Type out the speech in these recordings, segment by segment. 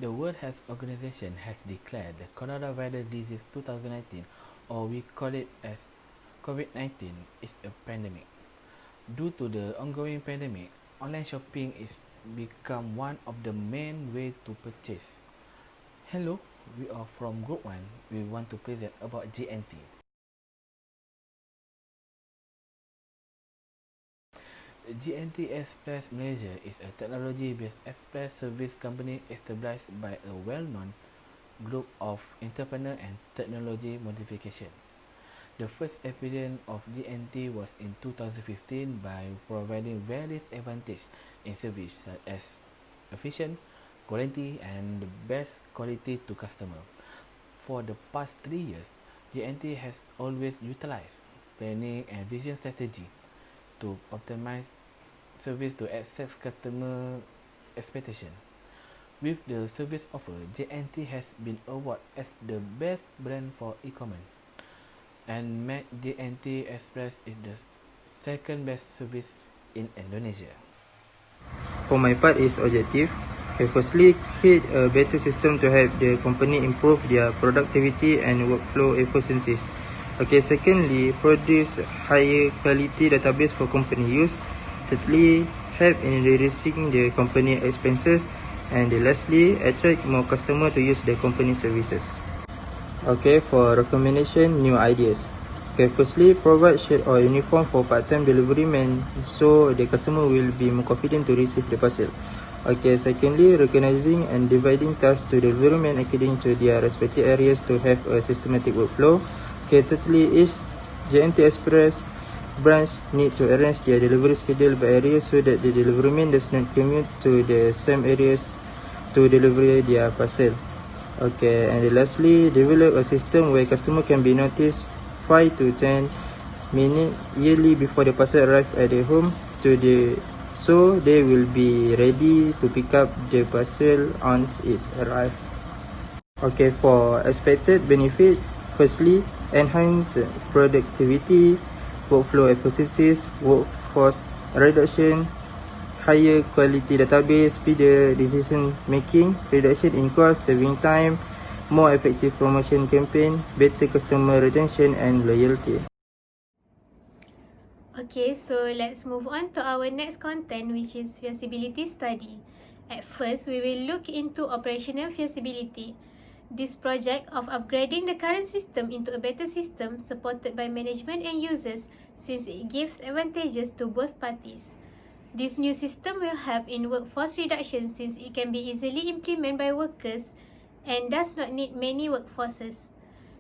The World Health Organization has declared the coronavirus disease 2019, or we call it as COVID-19, is a pandemic. Due to the ongoing pandemic, online shopping is become one of the main way to purchase. Hello, we are from Group 1. We want to present about GNT. GNT Express Malaysia is a technology-based express service company established by a well-known group of entrepreneurs and technology modification. The first appearance of GNT was in 2015 by providing various advantages in service such as efficient, quality, and the best quality to customer. For the past 3 years, GNT has always utilized planning and vision strategy to optimize service to access customer expectation. With the service offer, JNT has been awarded as the best brand for e-commerce and made JNT Express is the second best service in Indonesia. For my part is objective. Okay, firstly, create a better system to help the company improve their productivity and workflow efficiencies. Okay, secondly, produce higher quality database for company use. Thirdly, help in reducing the company expenses. And lastly, attract more customer to use the company services. Okay, for recommendation, new ideas. Okay, firstly, provide shirt or uniform for part-time delivery men so the customer will be more confident to receive the parcel. Okay, secondly, recognizing and dividing tasks to delivery men according to their respective areas to have a systematic workflow. Okay, thirdly is JNT Express branch need to arrange their delivery schedule by area so that the delivery man does not commute to the same areas to deliver their parcel. Okay, and lastly, develop a system where customer can be noticed 5 to 10 minutes yearly before the parcel arrive at their home so they will be ready to pick up the parcel once it's arrived. Okay, for expected benefit, firstly, enhance productivity, workflow efficiencies, workforce reduction, higher quality database, speedier decision making, reduction in cost, saving time, more effective promotion campaign, better customer retention and loyalty. Okay, so let's move on to our next content, which is feasibility study. At first, we will look into operational feasibility. This project of upgrading the current system into a better system supported by management and users since it gives advantages to both parties. This new system will help in workforce reduction since it can be easily implemented by workers and does not need many workforces.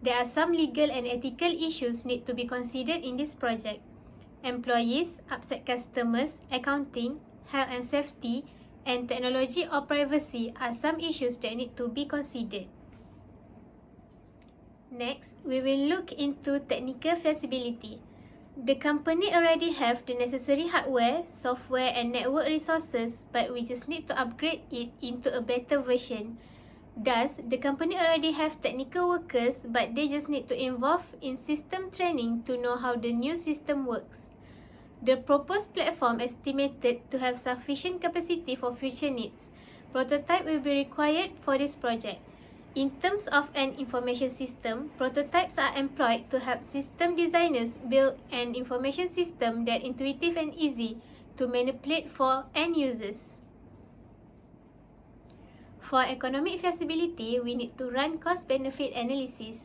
There are some legal and ethical issues need to be considered in this project. Employees, upset customers, accounting, health and safety, and technology or privacy are some issues that need to be considered. Next, we will look into technical feasibility. The company already have the necessary hardware, software and network resources, but we just need to upgrade it into a better version. Thus, the company already have technical workers, but they just need to involve in system training to know how the new system works. The proposed platform estimated to have sufficient capacity for future needs. Prototype will be required for this project. In terms of an information system, prototypes are employed to help system designers build an information system that is intuitive and easy to manipulate for end users. For economic feasibility, we need to run cost-benefit analysis.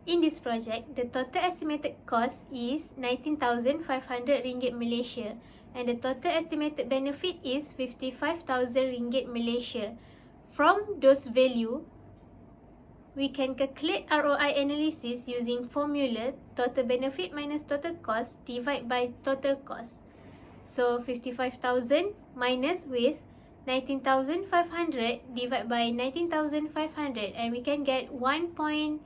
In this project, the total estimated cost is 19,500 ringgit Malaysia and the total estimated benefit is 55,000 ringgit Malaysia. From those values, we can calculate ROI analysis using formula total benefit minus total cost divided by total cost. So 55,000 minus with 19,500 divided by 19,500 and we can get 1.82%.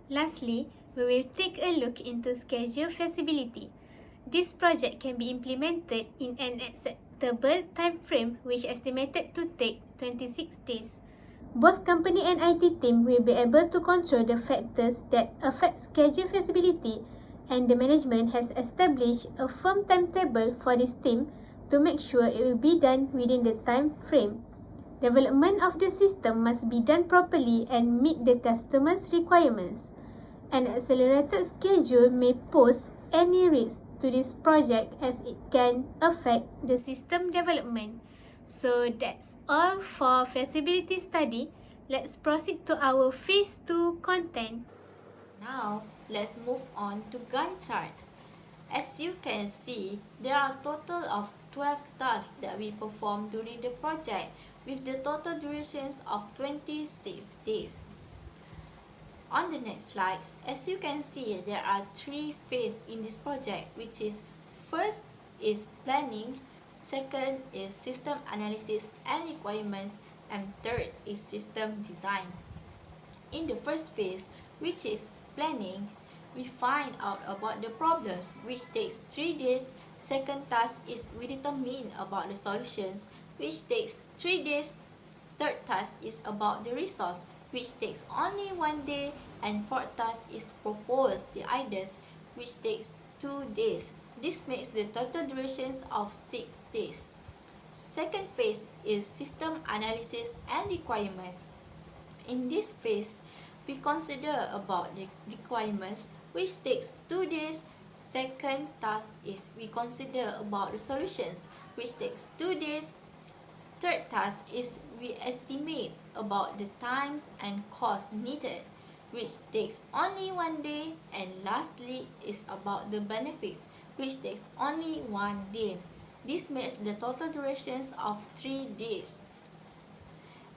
Lastly, we will take a look into schedule feasibility. This project can be implemented in an acceptable time frame which estimated to take 26 days. Both company and IT team will be able to control the factors that affect schedule feasibility, and the management has established a firm timetable for this team to make sure it will be done within the time frame. Development of the system must be done properly and meet the customer's requirements. An accelerated schedule may pose any risk to this project as it can affect the system development. So that's all for feasibility study. Let's proceed to our phase 2 content. Now, let's move on to Gantt chart. As you can see, there are a total of 12 tasks that we perform during the project with the total durations of 26 days. On the next slides, as you can see, there are 3 phases in this project, which is first is planning, second is system analysis and requirements, and third is system design. In the first phase, which is planning, we find out about the problems, which takes 3 days. Second task is we determine about the solutions, which takes 3 days. Third task is about the resource, which takes only 1 day. And fourth task is propose the ideas, which takes 2 days. This makes the total durations of 6 days. Second phase is system analysis and requirements. In this phase, we consider about the requirements, which takes 2 days. Second task is we consider about the solutions, which takes 2 days. Third task is we estimate about the times and cost needed, which takes only 1 day. And lastly is about the benefits, which takes only 1 day. This makes the total durations of 3 days.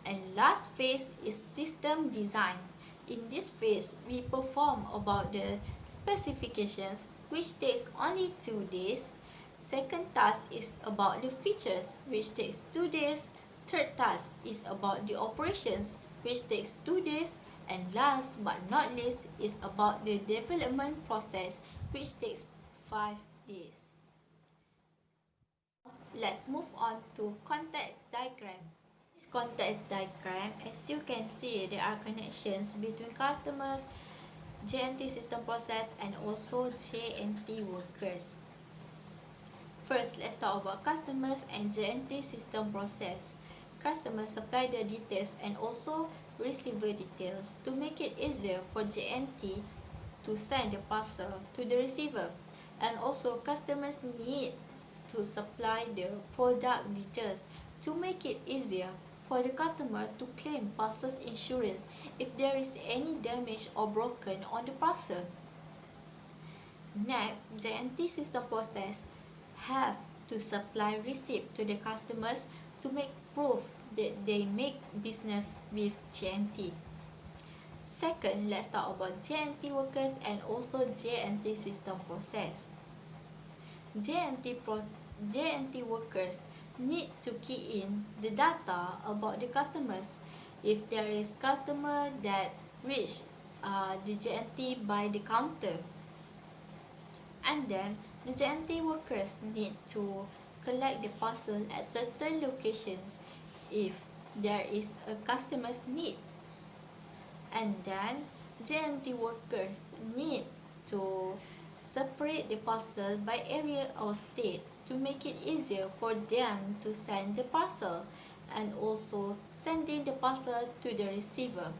And last phase is system design. In this phase, we perform about the specifications, which takes only 2 days. Second task is about the features, which takes 2 days. Third task is about the operations, which takes 2 days. And last but not least is about the development process, which takes 5 days. Let's move on to context diagram. This context diagram, as you can see, there are connections between customers, J&T system process, and also J&T workers. First, let's talk about customers and J&T system process. Customers supply the details and also receiver details to make it easier for J&T to send the parcel to the receiver. And also, customers need to supply the product details to make it easier for the customer to claim parcel's insurance if there is any damage or broken on the parcel. Next, J&T system process have to supply receipt to the customers to make proof that they make business with J&T. Second, let's talk about J&T workers and also J&T system process. J&T workers need to key in the data about the customers. If there is customer that reach the J&T by the counter, and then the J&T workers need to collect the parcel at certain locations if there is a customer's need. And then J&T workers need to separate the parcel by area or state to make it easier for them to send the parcel and also sending the parcel to the receiver.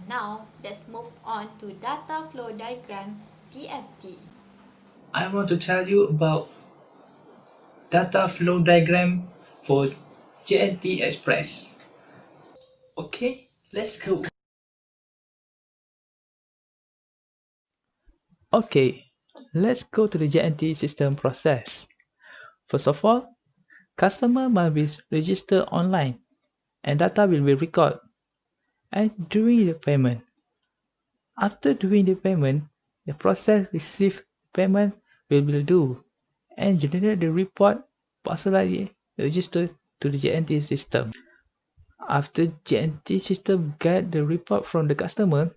Now, let's move on to data flow diagram, DFD. I want to tell you about data flow diagram for J&T Express. Okay, let's go. Okay, let's go to the J&T system process. First of all, customer must be registered online and data will be recorded. And during the payment, after doing the payment, the process receive payment will be due and generate the report parcel ID registered to the J&T system. After J&T system get the report from the customer,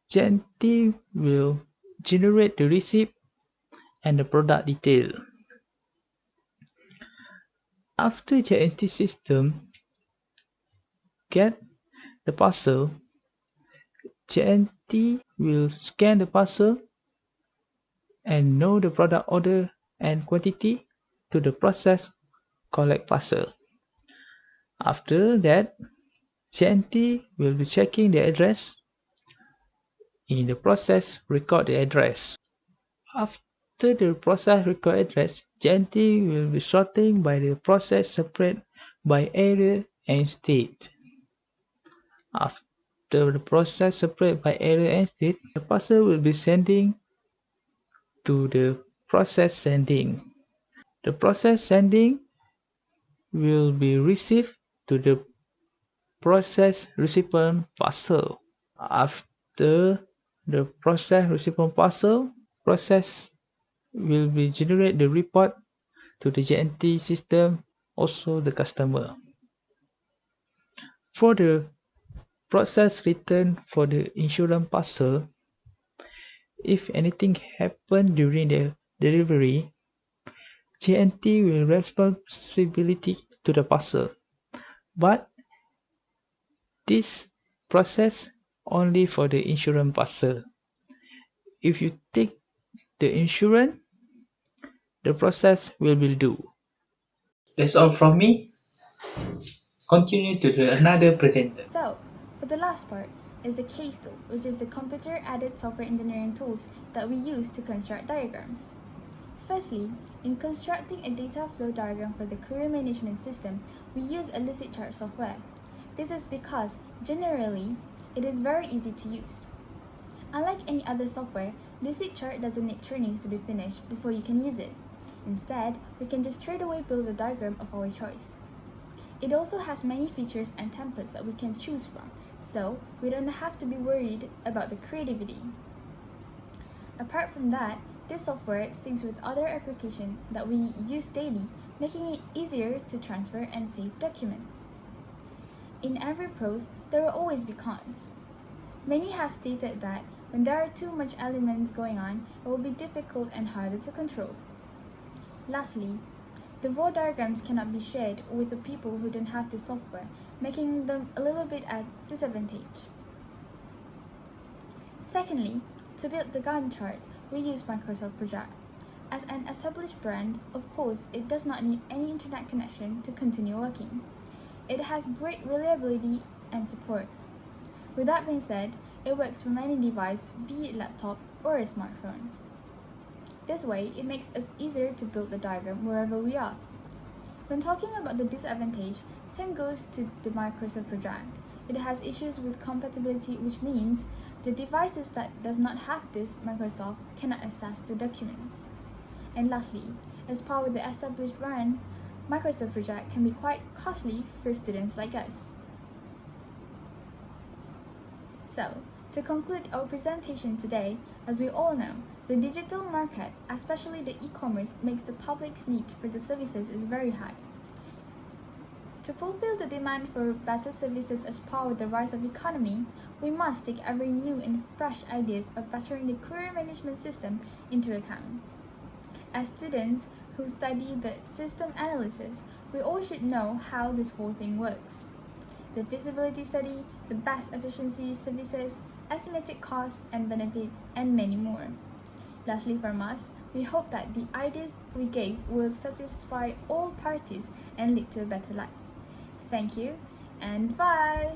J&T will generate the receipt and the product detail. After J&T system get the parcel, JNT will scan the parcel and know the product order and quantity to the process collect parcel. After that, JNT will be checking the address. In the process, record the address. After the process record address, JNT will be sorting by the process separate by area and state. After the process separate by area and state, the parcel will be sending to the process sending. The process sending will be received to the process recipient parcel. After the process recipient parcel, process will be generate the report to the JNT system, also the customer. For the process return for the insurance parcel, if anything happen during the delivery, JNT will responsibility to the parcel. But this process only for the insurance parcel. If you take the insurance, the process will be due. That's all from me. Continue to another presenter. So, for the last part is the case tool, which is the computer-aided software engineering tools that we use to construct diagrams. Firstly, in constructing a data flow diagram for the courier management system, we use a Lucidchart software. This is because, generally, it is very easy to use. Unlike any other software, Lucidchart doesn't need trainings to be finished before you can use it. Instead, we can just straight away build a diagram of our choice. It also has many features and templates that we can choose from, so we don't have to be worried about the creativity. Apart from that, this software syncs with other applications that we use daily, making it easier to transfer and save documents. In every pros, there will always be cons. Many have stated that when there are too much elements going on, it will be difficult and harder to control. Lastly, the raw diagrams cannot be shared with the people who don't have the software, making them a little bit at disadvantage. Secondly, to build the Gantt chart, we use Microsoft Project. As an established brand, of course, it does not need any internet connection to continue working. It has great reliability and support. With that being said, it works from any device, be it laptop or a smartphone. This way, it makes it easier to build the diagram wherever we are. When talking about the disadvantage, same goes to the Microsoft Project. It has issues with compatibility, which means the devices that does not have this Microsoft cannot access the documents. And lastly, as part of the established brand, Microsoft Project can be quite costly for students like us. So, to conclude our presentation today, as we all know, the digital market, especially the e-commerce, makes the public's need for the services is very high. To fulfill the demand for better services as part of the rise of economy, we must take every new and fresh ideas of bettering the courier management system into account. As students who study the system analysis, we all should know how this whole thing works. The feasibility study, the best efficiency services, estimated costs and benefits, and many more. Lastly from us, we hope that the ideas we gave will satisfy all parties and lead to a better life. Thank you and bye!